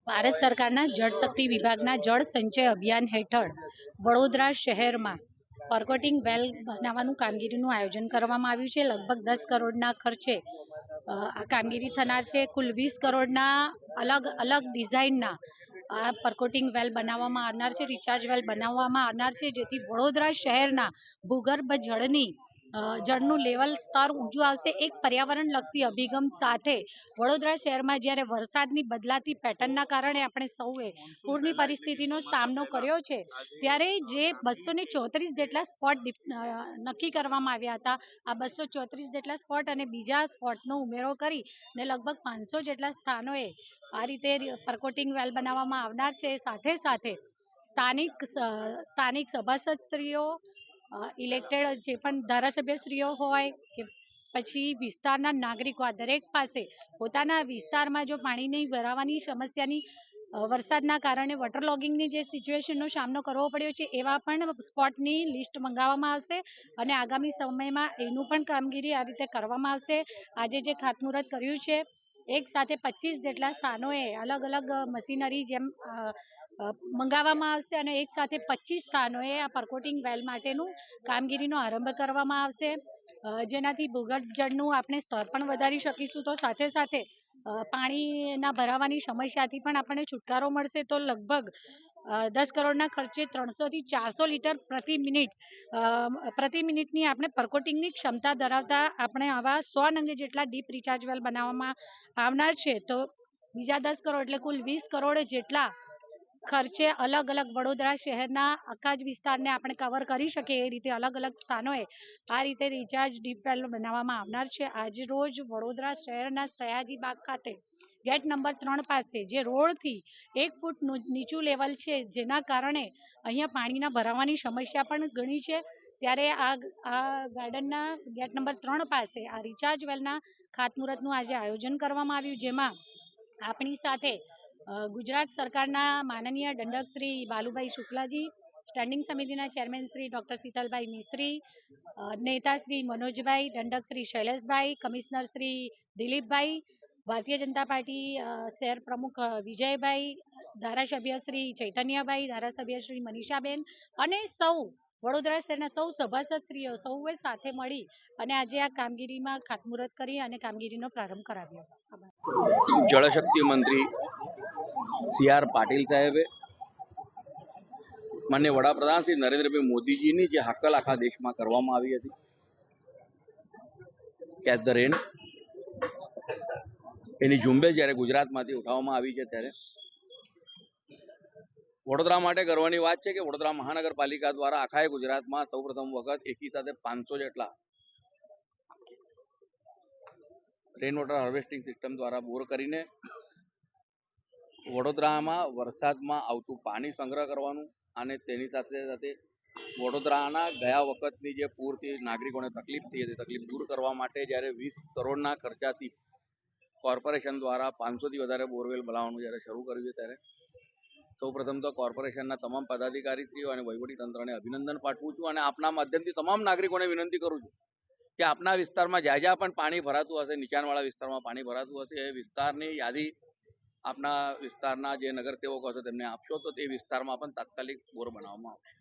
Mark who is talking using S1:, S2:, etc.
S1: ભારત સરકારના જળશક્તિ વિભાગના જળ સંચય અભિયાન હેઠળ વડોદરા શહેરમાં પરકોટિંગ વેલ બનાવવાનું કામગીરીનું આયોજન કરવામાં આવ્યું છે. લગભગ 10 કરોડના ખર્ચે આ કામગીરી થનાર છે. કુલ 20 કરોડના અલગ અલગ ડિઝાઇનના આ પરકોટિંગ વેલ બનાવવામાં આવનાર છે, રિચાર્જ વેલ બનાવવામાં આવનાર છે, જેથી વડોદરા શહેરના ભૂગર્ભ જળનું લેવલ સ્તર ઊંચું આવશે. એક પર્યાવરણલક્ષી અભિગમ સાથે વડોદરા શહેરમાં જ્યારે વરસાદની બદલાતી પેટર્નના કારણે આપણે સૌએ પૂરની પરિસ્થિતિનો સામનો કર્યો છે, ત્યારે જે 234 જેટલા સ્પોટ નક્કી કરવામાં આવ્યા હતા, આ 234 જેટલા સ્પોટ અને બીજા સ્પોટનો ઉમેરો કરી ને લગભગ 500 જેટલા સ્થાનોએ આ રીતે પરકોટિંગ વેલ બનાવવામાં આવનાર છે. સાથે સાથે સ્થાનિક સભાસદશ્રીઓ, ઇલેક્ટેડ જે પણ ધારાસભ્યશ્રીઓ હોય કે પછી વિસ્તારના નાગરિકો, આ દરેક પાસે પોતાના વિસ્તારમાં જો પાણીની ભરાવાની સમસ્યાની વરસાદના કારણે વોટરલોગિંગની જે સિચ્યુએશનનો સામનો કરવો પડ્યો છે, એવા પણ સ્પોટની લિસ્ટ મંગાવવામાં આવશે અને આગામી સમયમાં એનું પણ કામગીરી આ રીતે કરવામાં આવશે. આજે જે ખાતમુહૂર્ત કર્યું છે, એક સાથે 25 જેટલા સ્થાનોએ અલગ અલગ મશીનરી જેમ મંગાવવામાં આવશે અને એક સાથે 25 સ્થાનોએ આ પરકોટિંગ વેલ માટેનું કામગીરીનો આરંભ કરવામાં આવશે, જેનાથી ભૂગર્ભ જળનું આપણે સ્તર પણ વધારી શકીશું. તો સાથે સાથે પાણીના ભરાવાની સમસ્યાથી પણ આપણને છુટકારો મળશે. તો લગભગ 10 કરોડના ખર્ચે 300 થી 400 લીટર પ્રતિ મિનિટની આપણે પરકોટિંગની ક્ષમતા ધરાવતા આપણે આવા 100 નંગ જેટલા ડીપ રિચાર્જ વેલ બનાવવામાં આવનાર છે. તો બીજા 10 કરોડ એટલે કુલ 20 કરોડ જેટલા ખર્ચે અલગ અલગ વડોદરા શહેરના આખા જ વિસ્તારને આપણે કવર કરી શકીએ એ રીતે અલગ અલગ સ્થાનોએ આ રીતે રિચાર્જ ડીપ વેલ બનાવવામાં આવનાર છે. આજ રોજ વડોદરા શહેરના સયાજી બાગ ખાતે ગેટ નંબર 3 પાસે જે રોડથી 1 ફૂટ નીચું લેવલ છે, જેના કારણે અહીંયા પાણીના ભરાવાની સમસ્યા પણ ઘણી છે, ત્યારે આ ગાર્ડનના ગેટ નંબર 3 પાસે આ રિચાર્જ વેલના ખાતમુહૂર્તનું આજે આયોજન કરવામાં આવ્યું, જેમાં આપણી સાથે ગુજરાત સરકારના માનનીય દંડક શ્રી બાલુભાઈ શુક્લાજી, સ્ટેન્ડિંગ સમિતિના ચેરમેન શ્રી ડૉક્ટર શીતલભાઈ મિસ્ત્રી, નેતા શ્રી મનોજભાઈ, દંડક શ્રી શૈલેષભાઈ, કમિશનર શ્રી દિલીપભાઈ, ભારતીય જનતા પાર્ટી શહેર પ્રમુખ વિજયભાઈ, ધારાસભ્ય શ્રી ચૈતન્યભાઈ, ધારાસભ્ય શ્રી મનીષાબેન અને સૌ વડોદરા શહેરના સૌ સભાસદશ્રીઓ સૌએ સાથે મળી અને આજે આ કામગીરીમાં ખાતમુહૂર્ત કરી અને કામગીરીનો પ્રારંભ કરાવ્યો.
S2: જળશક્તિ મંત્રી CR પાટીલ સાહેબે માન્ય વડાપ્રધાન શ્રી નરેન્દ્રભાઈ મોદીજીની જે હાકલ આખા દેશમાં કરવામાં આવી હતી, કેચ ધ રેન, એની ઝુંબેશ જ્યારે ગુજરાતમાંથી ઉઠાવવામાં આવી છે, ત્યારે વડોદરા માટે ગર્વની વાત છે કે વડોદરા મહાનગરપાલિકા દ્વારા આખા ગુજરાતમાં સૌપ્રથમ વખત એકી સાથે 500 જેટલા રેન વોટર હાર્વેસ્ટિંગ સિસ્ટમ દ્વારા બોર કરીને વડોદરામાં વરસાદમાં આવતું પાણી સંગ્રહ કરવાનું અને તેની સાથે સાથે વડોદરાના ગયા વખતની જે પૂરથી નાગરિકોને તકલીફ થઈ હતી, તકલીફ દૂર કરવા માટે જ્યારે 20 કરોડના ખર્ચાથી કોર્પોરેશન દ્વારા 500થી વધારે બોરવેલ બનાવવાનું જ્યારે શરૂ કર્યું છે, ત્યારે સૌપ્રથમ તો કોર્પોરેશનના તમામ પદાધિકારીશ્રીઓ અને વહીવટીતંત્રને અભિનંદન પાઠવું છું અને આપના માધ્યમથી તમામ નાગરિકોને વિનંતી કરું છું કે આપના વિસ્તારમાં જ્યાં જ્યાં પણ પાણી ભરાતું હશે, નીચાણવાળા વિસ્તારમાં પાણી ભરાતું હશે, એ વિસ્તારની યાદી આપના વિસ્તારના જે નગરસેવકો હશે તેમને આપશો, તો તે વિસ્તારમાં પણ તાત્કાલિક બોર બનાવવામાં આવશે.